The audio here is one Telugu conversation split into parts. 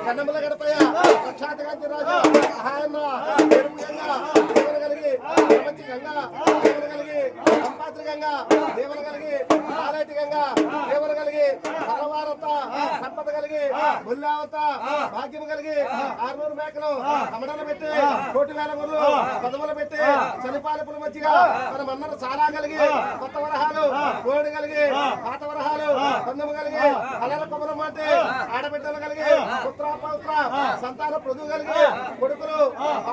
కన్నమ్మల గడపయ్య లక్షాధికాంతి రాజు ఆయన గంగా దేవన కలిగి ప్రపంచ గంగా దేవన కలిగి సంపాత్రి గంగా దేవన కలిగి ఆలైటి గంగా దేవన కలిగి సరవారత సంపద కలిగి బుల్లావత భాగ్యం కలిగి 600 మేకలు అమడలు పెట్టి 1,00,000 గొర్రెలు పదములు పెట్టి చనిపాలపులు మధ్యగా మన మన్నలు చాలా కలిగి కొత్త వరహాలు గోడు కలిగి పాత వరహాలు పందము కలిగి అలల కొమ్మరం అంటే ఆడబిడ్డలు కలిగి పుత్ర పౌత్ర సంతాన పొదువు కలిగి కొడుకులు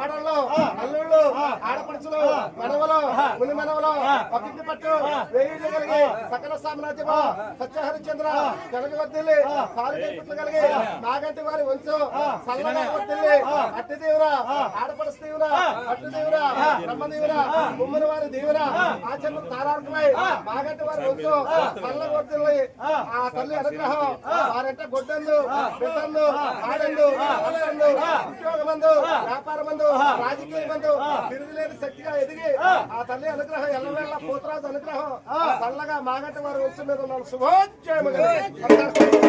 ఆడళ్ళు అల్లుళ్ళు ఆడపడుచులు మనవలు ముని మనవలు పక్కింటి పట్టు వేయిళ్ళు కలిగి సకల సామ్రాజ్యము సత్యహరిచంద్ర కలిగి వద్దిల్లి సారిపుట్లు కలిగి నాగంటి వారి వంశం సల్లగా వద్దిల్లి అట్టి తీవ్ర ఆడపడుచు తీవ్ర అట్టు తీవ్ర బ్రహ్మ తీవ్ర ముమ్మని వారి తీవ్ర ఆచరణ తారార్కమై నాగంటి వారి వంశం సల్లగా వద్దిల్లి ఆ తల్లి అనుగ్రహం వారంటే గొడ్డందు బిడ్డందు ఆడందు అలందు ఉద్యోగ మందు వ్యాపార మందు రాజకీయ మందు తిరుగులేని శక్తిగా ఎదిగి ఆ తల్లి అనుగ్రహం ఎల్లవేళ పోతరాజు అనుగ్రహం చల్లగా మాగంటి వారి వంశం మీద ఉన్న శుభోజ్జయము